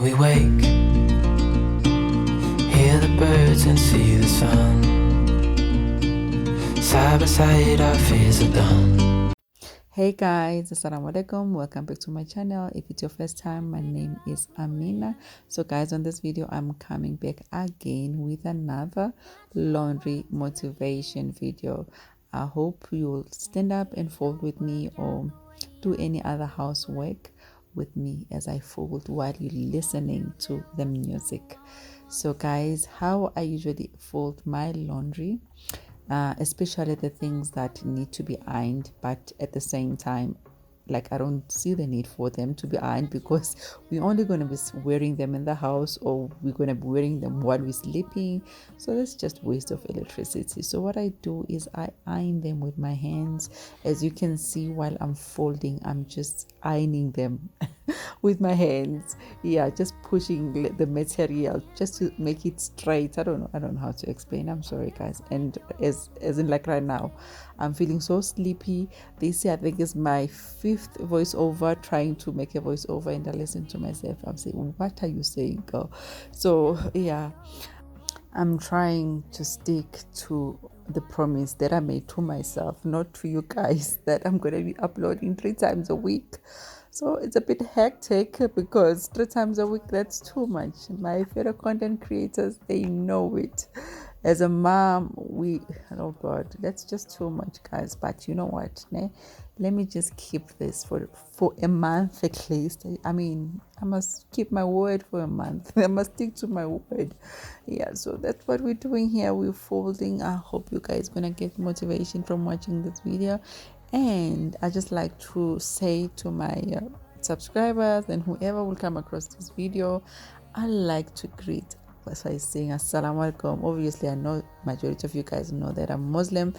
we wake, hear the birds and see the sun. Side by side our fears are done. Hey guys, assalamu alaikum, welcome back to my channel. If it's your first time, my name is Amina. So guys, on this video I'm coming back again with another laundry motivation video. I hope you'll stand up and fold with me or do any other housework with me as I fold while you're listening to the music. So guys, how I usually fold my laundry, especially the things that need to be ironed, but at the same time, like I don't see the need for them to be ironed because we're only going to be wearing them in the house, or we're going to be wearing them while we're sleeping. So that's just waste of electricity. So what I do is I iron them with my hands. As you can see, while I'm folding, I'm just ironing them with my hands. Yeah, just pushing the material just to make it straight. I don't know how to explain. I'm sorry guys. And as in, like right now, I'm feeling so sleepy. This I think is my 5th voiceover, trying to make a voiceover, and I listen to myself. I'm saying, what are you saying, girl? So yeah, I'm trying to stick to the promise that I made to myself, not to you guys, that I'm going to be uploading 3 times a week. So it's a bit hectic because 3 times a week, that's too much. My fellow content creators, they know it. As a mom, oh God, that's just too much, guys. But you know what? Let me just keep this for a month at least. I mean, I must keep my word for a month. I must stick to my word. Yeah, so that's what we're doing here. We're folding. I hope you guys gonna get motivation from watching this video. And I just like to say to my subscribers and whoever will come across this video, I like to greet by saying assalamu alaikum. Obviously, I know majority of you guys know that I'm Muslim,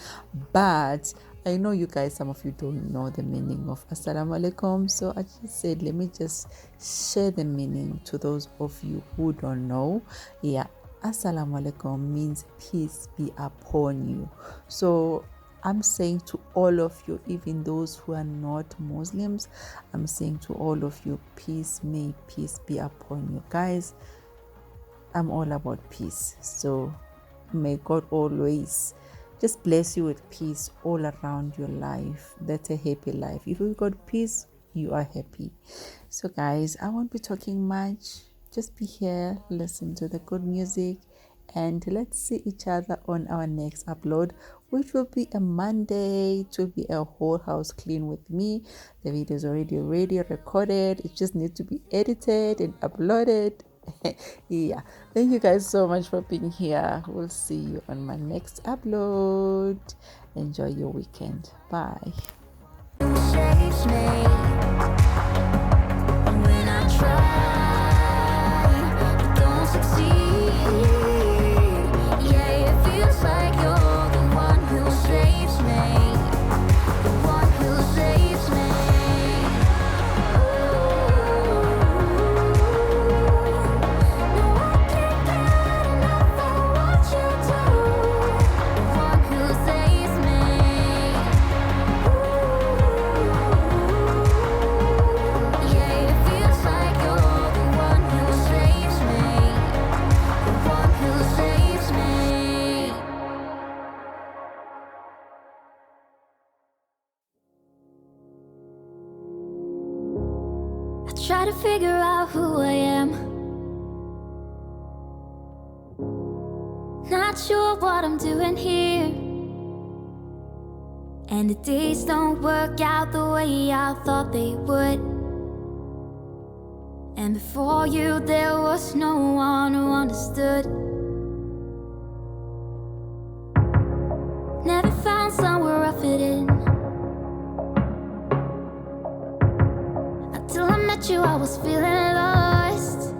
but I know you guys, some of you don't know the meaning of assalamu alaikum. So I just said, let me just share the meaning to those of you who don't know. Yeah, assalamu alaikum means peace be upon you. So I'm saying to all of you, even those who are not Muslims, I'm saying to all of you, may peace be upon you. Guys, I'm all about peace. So may God always just bless you with peace all around your life. That's a happy life. If you got peace, you are happy. So guys, I won't be talking much. Just be here, listen to the good music, and let's see each other on our next upload, which will be a Monday. It will be a whole house clean with me. The video is already recorded. It just needs to be edited and uploaded. Yeah, thank you guys so much for being here. We'll see you on my next upload. Enjoy your weekend. Bye. Try to figure out who I am. Not sure what I'm doing here, and the days don't work out the way I thought they would. And before you there was no one who understood. Never found somewhere I fit in. Until I met you, I was feeling lost.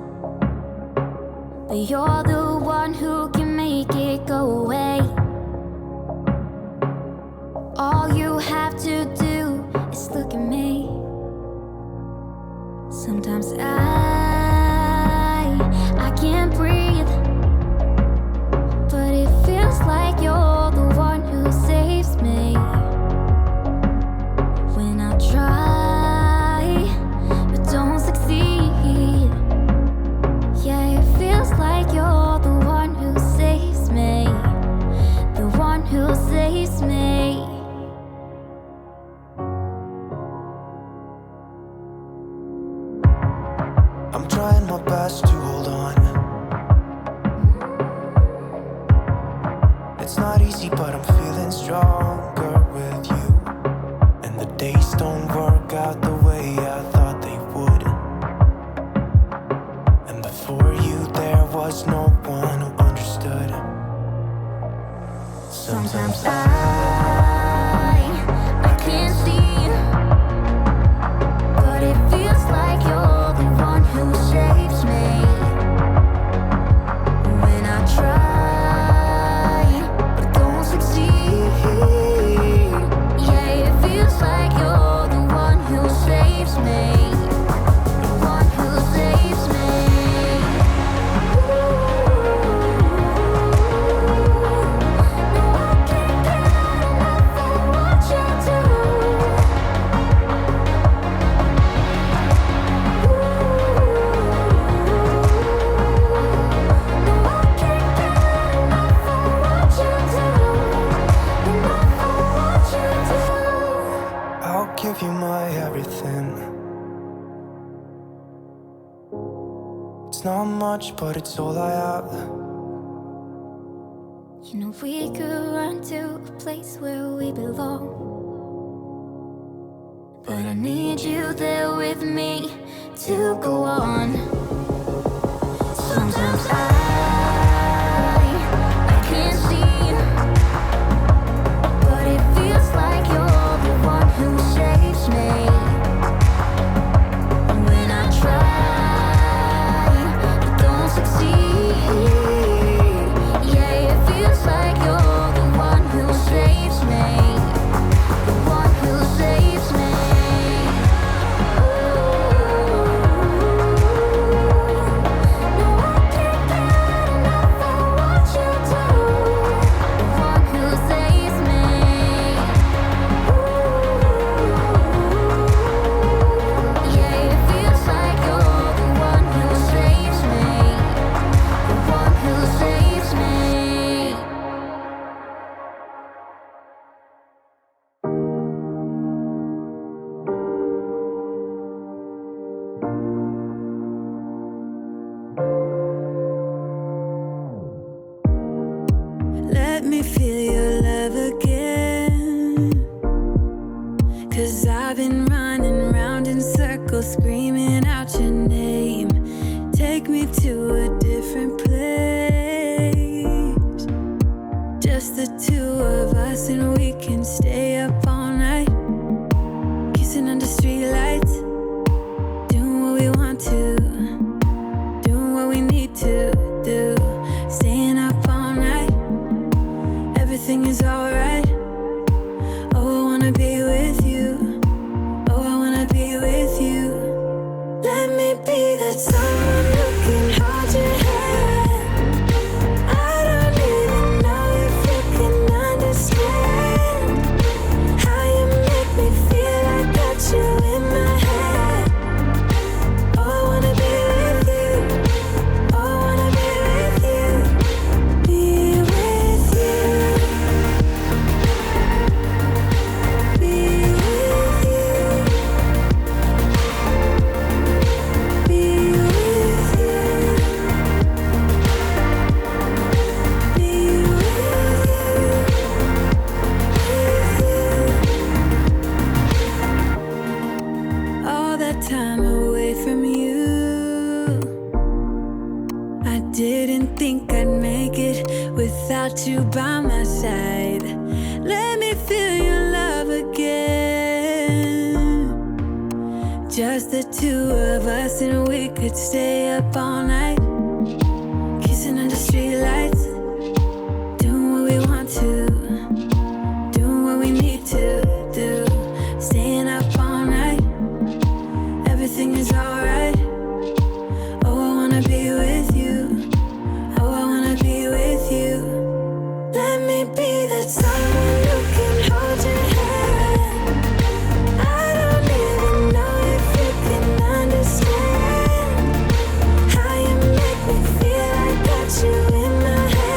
But you're the one who can make it go away. All you have to do is look at me. Sometimes I can't breathe, but it feels like you're the one who saves me. When I try but don't succeed, us to hold on. It's not easy, but I'm feeling stronger with you. And the days don't work out the way I thought they would. And before you there was no one who understood. Sometimes I can't see, but it feels like you're the one who saves me. When I try, but don't succeed. Yeah, it feels like you're the one who saves me. The one who saves me. I'll give you my everything. It's not much, but it's all I have. You know we could run to a place where we belong, but I need you there with me to go on. Sometimes I can't see, but it feels like you're the one who saves me. When I try, but don't succeed. Yeah, it feels like you're the one who saves me. The one who saves me. No, I can't get enough of what you do. The one who saves me. Yeah, it feels like you're the one who saves me. The one who saves me. Let me feel your love again. 'Cause I've been running round in circles, screaming out your name. Take me to a different place. Just the two of us, and we can stay up all night, kissing under streetlights, doing what we want to, doing what we need to do, staying up all night. Everything is alright. Oh, I wanna be with you. Oh, I wanna be with you. Let me be that someone who can hold your hand. I don't even know if you can understand how you make me feel. I got you in my head. Oh, I wanna be with you. Oh, I wanna be with you. Be with you. Be with you. Be with you. Be with you. All that time away from you, I didn't think I'd make it without you by my side. Let me feel your love again. Just the two of us, and we could stay up all night, kissing under streetlights, doing what we want to, doing what we need to do, staying up all night. Everything is alright. Oh, I wanna be with you. Oh, I wanna be with you. Let me be that someone who can hold your hand. I don't even know if you can understand how you make me feel. I got you in my head.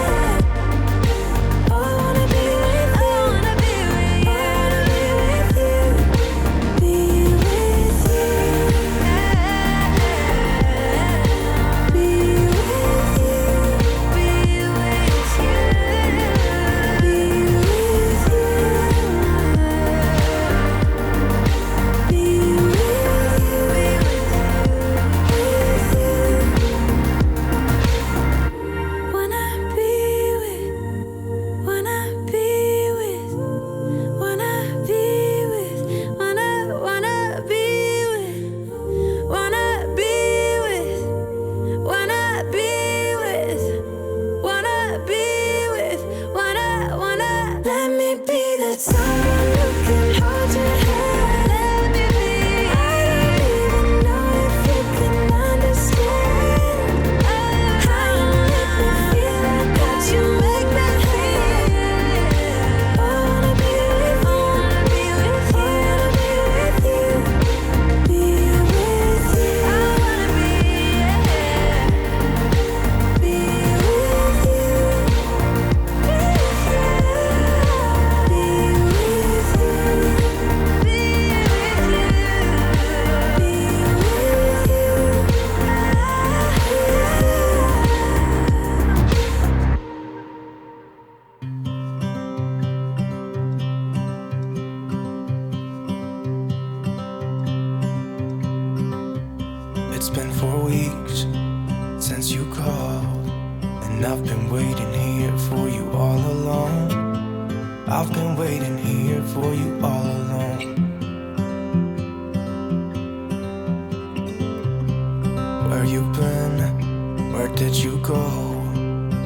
since you called, and I've been waiting here for you all along. I've been waiting here for you all along. Where you been? Where did you go?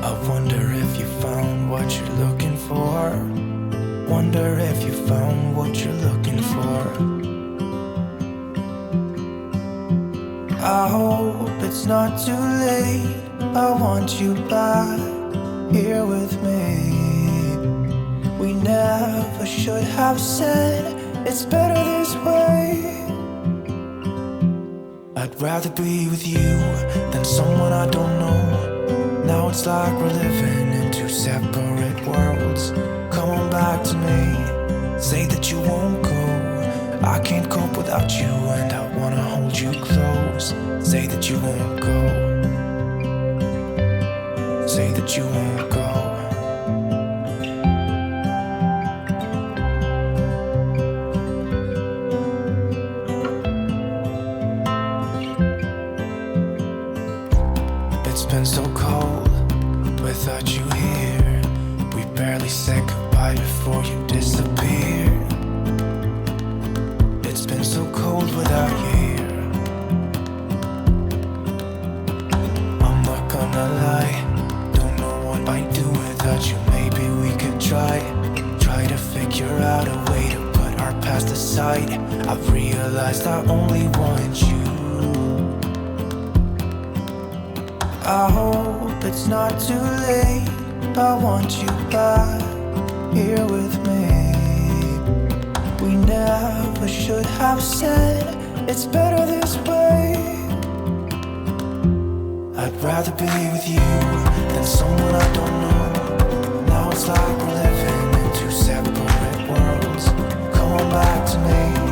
I wonder if you found what you're looking for. Wonder if you found what you're looking for. I hope it's not too late. I want you back here with me. We never should have said it's better this way. I'd rather be with you than someone I don't know. Now it's like we're living in two separate worlds. Come on back to me, say that you won't go. I can't cope without you and I wanna hold you close. Say that you won't go. Say that you won't go. It's been so cold without you here. We barely said goodbye before you disappeared. It's been so cold without you here. I'm not gonna lie, don't know what I'd do without you. Maybe we could try to figure out a way to put our past aside. I've realized I only want you. I hope it's not too late. I want you back here with me. We never should have said it's better this way. I'd rather be with you than someone I don't know. Now it's like we're living in two separate worlds. Come on back to me.